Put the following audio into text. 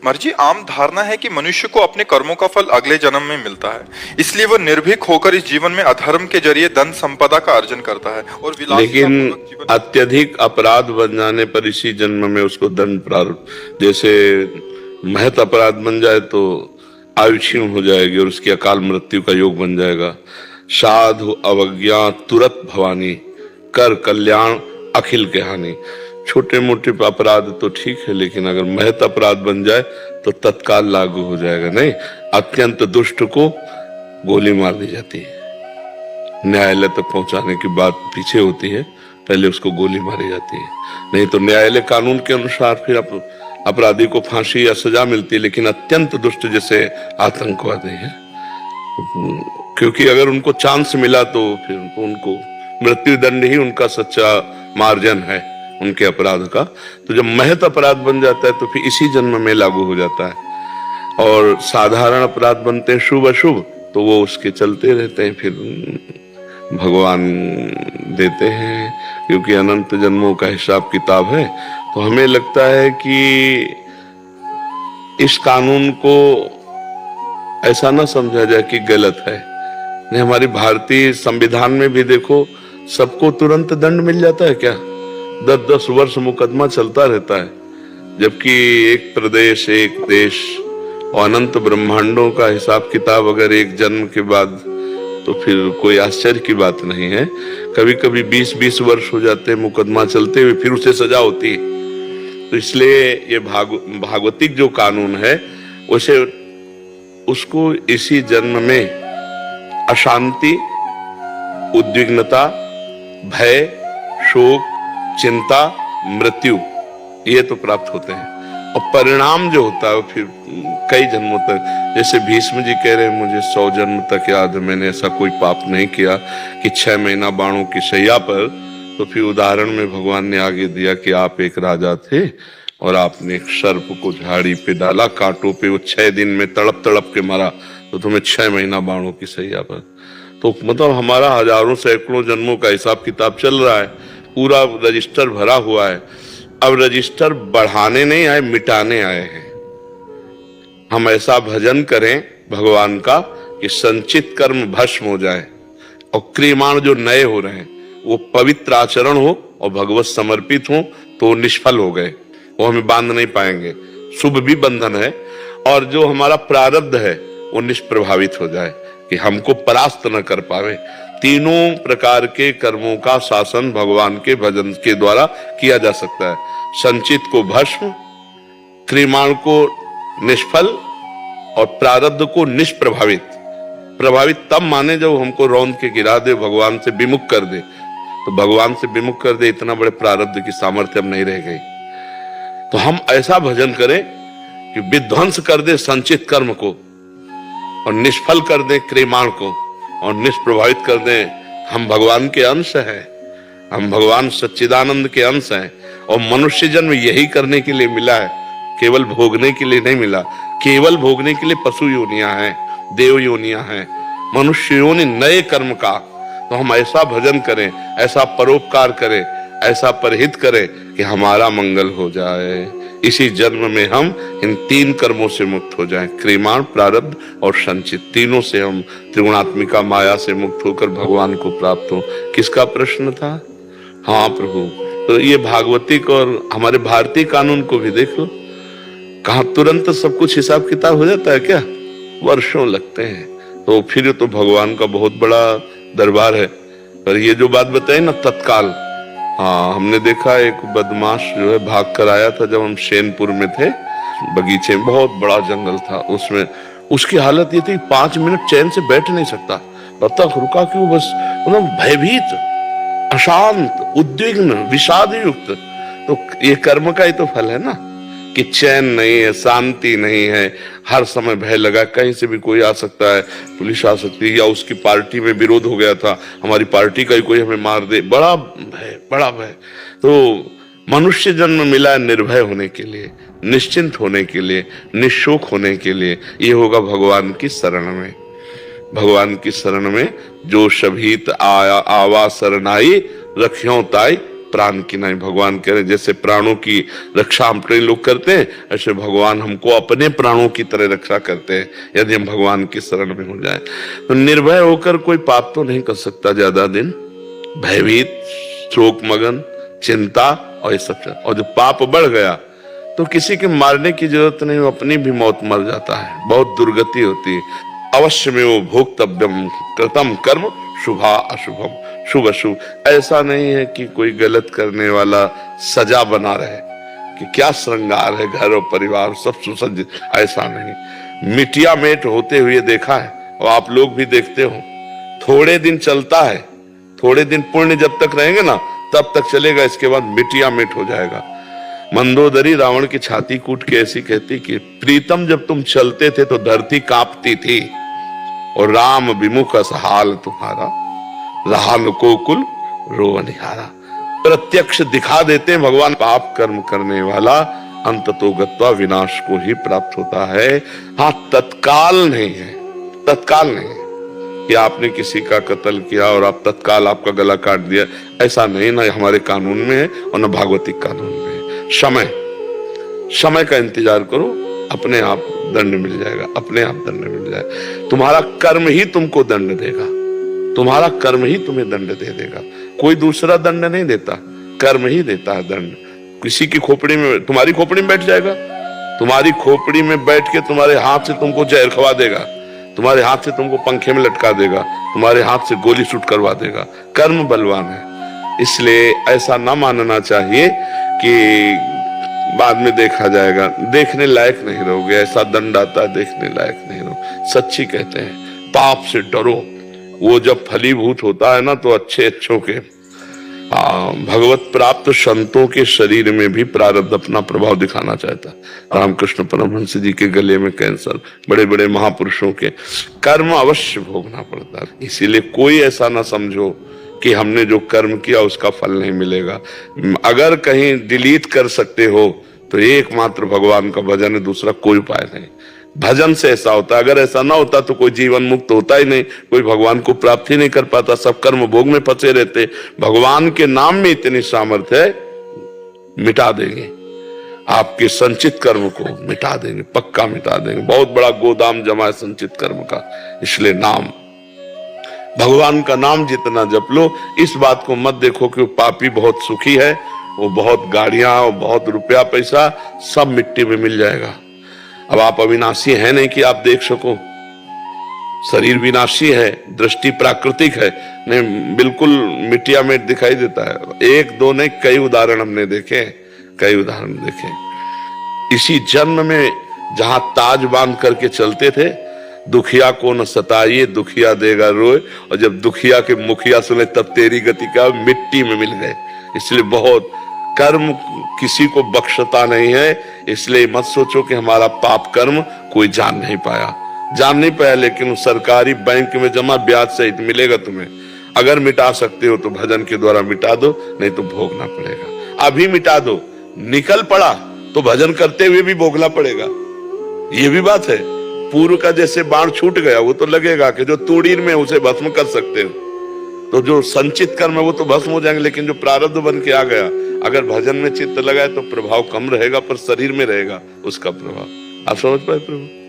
मर्जी आम धारणा है कि मनुष्य को अपने कर्मों का फल अगले जन्म में मिलता है, इसलिए वह निर्भीक होकर इस जीवन में अधर्म के जरिए धन संपदा का अर्जन करता है और लेकिन अत्यधिक अपराध बन जाने पर इसी जन्म में उसको दंड प्राप्त, जैसे महत अपराध बन जाए तो आयु क्षीण हो जाएगी और उसकी अकाल मृत्यु का योग बन जाएगा। साधु अवज्ञा तुरत भवानी, कर कल्याण अखिल के हानि। छोटे मोटे अपराध तो ठीक है, लेकिन अगर महत अपराध बन जाए तो तत्काल लागू हो जाएगा। नहीं, अत्यंत दुष्ट को गोली मार दी जाती है, न्यायालय तक पहुंचाने की बात पीछे होती है, पहले उसको गोली मारी जाती है। नहीं तो न्यायालय कानून के अनुसार फिर अपराधी को फांसी या सजा मिलती है, लेकिन अत्यंत दुष्ट जैसे आतंकवादी है, क्योंकि अगर उनको चांस मिला तो फिर उनको मृत्यु दंड ही उनका सच्चा मार्जन है उनके अपराध का। तो जब महत अपराध बन जाता है तो फिर इसी जन्म में लागू हो जाता है। और साधारण अपराध बनते हैं शुभ अशुभ, तो वो उसके चलते रहते हैं, फिर भगवान देते हैं, क्योंकि अनंत जन्मों का हिसाब किताब है। तो हमें लगता है कि इस कानून को ऐसा ना समझा जाए कि गलत है। नहीं, हमारी भारतीय संविधान में भी देखो, सबको तुरंत दंड मिल जाता है क्या? 10-10 वर्ष मुकदमा चलता रहता है, जबकि एक प्रदेश एक देश और अनंत ब्रह्मांडों का हिसाब किताब अगर एक जन्म के बाद, तो फिर कोई आश्चर्य की बात नहीं है। कभी कभी 20-20 वर्ष हो जाते हैं मुकदमा चलते हुए, फिर उसे सजा होती है। तो इसलिए ये भागवतिक जो कानून है उसे उसको इसी जन्म में अशांति, उद्विग्नता, भय, शोक, चिंता, मृत्यु, ये तो प्राप्त होते हैं। और परिणाम जो होता है फिर कई जन्मों तक, जैसे भीष्म जी कह रहे हैं, मुझे 100 जन्म तक याद है, मैंने ऐसा कोई पाप नहीं किया कि 6 महीना बाणों की शैया पर। तो फिर उदाहरण में भगवान ने आगे दिया कि आप एक राजा थे और आपने एक सर्प को झाड़ी पे डाला, कांटों पे, वो 6 दिन में तड़प तड़प के मरा, तो तुम्हें 6 महीना बाणों की शैया पर। तो मतलब हमारा हजारों सैकड़ों जन्मों का हिसाब किताब चल रहा है, पूरा रजिस्टर भरा हुआ है। अब रजिस्टर बढ़ाने नहीं आए, मिटाने आए हैं। हम ऐसा भजन करें भगवान का कि संचित कर्म भस्म हो जाए और क्रियमाण जो नए हो रहे हैं वो पवित्र आचरण हो और भगवत समर्पित हो, तो निष्फल हो गए, वो हमें बांध नहीं पाएंगे। शुभ भी बंधन है, और जो हमारा प्रारब्ध है वो निष्प्रभावित हो जाए कि हमको परास्त न कर पावे। तीनों प्रकार के कर्मों का शासन भगवान के भजन के द्वारा किया जा सकता है। संचित को भस्म, क्रियमाण को निष्फल और प्रारब्ध को निष्प्रभावित। प्रभावित तब माने जब हमको रौंद के गिरा दे, भगवान से विमुख कर दे। तो भगवान से विमुख कर दे, इतना बड़े प्रारब्ध की सामर्थ्य अब नहीं रह गई। तो हम ऐसा भजन करें कि विध्वंस कर दे संचित कर्म को और निष्फल कर दे क्रियमाण को और निष्प्रभावित कर दे। हम भगवान के अंश हैं, हम भगवान सच्चिदानंद के अंश हैं, और मनुष्य जन्म यही करने के लिए मिला है, केवल भोगने के लिए नहीं मिला। केवल भोगने के लिए पशु योनियां हैं, देव योनियां हैं, मनुष्य योनि नए कर्म का। तो हम ऐसा भजन करें, ऐसा परोपकार करें, ऐसा परहित करें कि हमारा मंगल हो जाए। इसी जन्म में हम इन 3 कर्मों से मुक्त हो जाएं, क्रियमाण, प्रारब्ध और संचित। तीनों से हम त्रिगुणात्मिका माया से मुक्त होकर भगवान को प्राप्त हो। किसका प्रश्न था? हाँ प्रभु। तो ये भागवतिक और हमारे भारतीय कानून को भी देख लो, कहाँ तुरंत सब कुछ हिसाब किताब हो जाता है क्या? वर्षों लगते हैं। तो फिर तो भगवान का बहुत बड़ा दरबार है। पर ये जो बात बताई ना तत्काल, हाँ, हमने देखा एक बदमाश जो है भाग कर आया था, जब हम शेनपुर में थे, बगीचे में बहुत बड़ा जंगल था, उसमें उसकी हालत ये थी 5 मिनट चैन से बैठ नहीं सकता, तब तक रुका क्यों, बस मतलब भयभीत, अशांत, उद्विग्न, विषाद युक्त। तो ये कर्म का ही तो फल है ना, कि चैन नहीं है, शांति नहीं है, हर समय भय लगा, कहीं से भी कोई आ सकता है, पुलिस आ सकती है, या उसकी पार्टी में विरोध हो गया था, हमारी पार्टी का ही कोई हमें मार दे, बड़ा भय, बड़ा भय। तो मनुष्य जन्म मिला है निर्भय होने के लिए, निश्चिंत होने के लिए, निशोक होने के लिए। ये होगा भगवान की शरण में। भगवान की शरण में जो शभीत आया आवा शरणाई, रखियों ताई प्राण की नहीं। भगवान कह रहे जैसे प्राणों की रक्षा हम अपने लोग करते हैं, ऐसे भगवान हमको अपने प्राणों की तरह रक्षा करते हैं यदि हम भगवान की शरण में हो जाए। तो निर्भय होकर कोई पाप तो नहीं कर सकता ज्यादा दिन, भयभीत, शोक मगन, चिंता और ये सब। और जब पाप बढ़ गया तो किसी के मारने की जरूरत नहीं, वो अपनी भी मौत मर जाता है, बहुत दुर्गति होती है। अवश्य में वो भोक्तव्यम कृतम कर्म शुभा अशुभम, शुभ अशुभ। ऐसा नहीं है कि कोई गलत करने वाला सजा बना रहे कि क्या श्रृंगार है घर और परिवार सब सुसज्जित, ऐसा नहीं। मिटिया मेट होते हुए देखा है और आप लोग भी देखते हो, थोड़े दिन चलता है, थोड़े दिन पुण्य जब तक रहेंगे ना तब तक चलेगा, इसके बाद मिटिया मेट हो जाएगा। मंदोदरी रावण की छाती कूट के ऐसी कहती कि प्रीतम जब तुम चलते थे तो धरती कांपती थी और राम विमुख असहाल तुम्हारा, रहा कोकुल रोवनिहारा। प्रत्यक्ष दिखा देते हैं भगवान, पाप कर्म करने वाला अंततो गत्वा विनाश को ही प्राप्त होता है। हाँ, तत्काल नहीं है, तत्काल नहीं है कि आपने किसी का कत्ल किया और आप तत्काल आपका गला काट दिया, ऐसा नहीं, ना हमारे कानून में है और न भागवतिक कानून में है। समय का इंतजार करो, अपने आप दंड मिल जाएगा, अपने आप दंड मिल जाएगा। तुम्हारा कर्म ही तुमको दंड देगा, तुम्हारा कर्म ही तुम्हें दंड दे देगा, कोई दूसरा दंड नहीं देता, कर्म ही देता है दंड। किसी की खोपड़ी में, तुम्हारी खोपड़ी में बैठ जाएगा, तुम्हारी खोपड़ी में बैठ के तुम्हारे हाथ से तुमको जहर खवा देगा, तुम्हारे हाथ से तुमको पंखे में लटका देगा, तुम्हारे हाथ से गोली शूट करवा देगा। कर्म बलवान है, इसलिए ऐसा ना मानना चाहिए कि बाद में देखा जाएगा, देखने लायक नहीं रहोगे, ऐसा दंड आता है देखने लायक नहीं रहो। सच्ची कहते हैं पाप से डरो, वो जब फलीभूत होता है ना तो अच्छे अच्छों के भगवत प्राप्त संतों के शरीर में भी प्रारब्ध अपना प्रभाव दिखाना चाहता है। रामकृष्ण परमहंस जी के गले में कैंसर, बड़े बड़े महापुरुषों के कर्म अवश्य भोगना पड़ता है। इसीलिए कोई ऐसा ना समझो कि हमने जो कर्म किया उसका फल नहीं मिलेगा। अगर कहीं डिलीट कर सकते हो तो एकमात्र भगवान का भजन है, दूसरा कोई उपाय नहीं। भजन से ऐसा होता है, अगर ऐसा ना होता तो कोई जीवन मुक्त होता ही नहीं, कोई भगवान को प्राप्त ही नहीं कर पाता, सब कर्म भोग में फंसे रहते। भगवान के नाम में इतनी सामर्थ्य है, मिटा देंगे आपके संचित कर्म को, मिटा देंगे, पक्का मिटा देंगे। बहुत बड़ा गोदाम जमा है संचित कर्म का। इसलिए नाम, भगवान का नाम जितना जप लो। इस बात को मत देखो कि वो पापी बहुत सुखी है, वो बहुत गाड़ियां और बहुत रुपया पैसा सब मिट्टी में मिल जाएगा। अब आप अविनाशी है नहीं कि आप देख सको, शरीर विनाशी है, दृष्टि प्राकृतिक है, नहीं बिल्कुल मिट्टिया में दिखाई देता है। एक दो नहीं, कई उदाहरण हमने देखे, कई उदाहरण देखे। इसी जन्म में जहां ताज बांध करके चलते थे, दुखिया को न सताइए दुखिया देगा रोए, और जब दुखिया के मुखिया सुने तब तेरी गति का मिट्टी में मिल गए। इसलिए बहुत कर्म किसी को बख्शता नहीं है। इसलिए मत सोचो कि हमारा पाप कर्म कोई जान नहीं पाया, लेकिन सरकारी बैंक में जमा ब्याज सहित मिलेगा तुम्हें। अगर मिटा सकते हो तो भजन के द्वारा मिटा दो, नहीं तो भोगना पड़ेगा। अभी मिटा दो, निकल पड़ा तो भजन करते हुए भी भोगना पड़ेगा। ये भी बात है। पूर्व का जैसे बाण छूट गया, वो तो लगेगा कि जो तूड़ीर में उसे भस्म कर सकते हो, तो जो संचित कर्म है वो तो भस्म हो जाएंगे, लेकिन जो प्रारब्ध बन के आ गया, अगर भजन में चित्त लगाए तो प्रभाव कम रहेगा, पर शरीर में रहेगा उसका प्रभाव। आप समझ पाए प्रभु?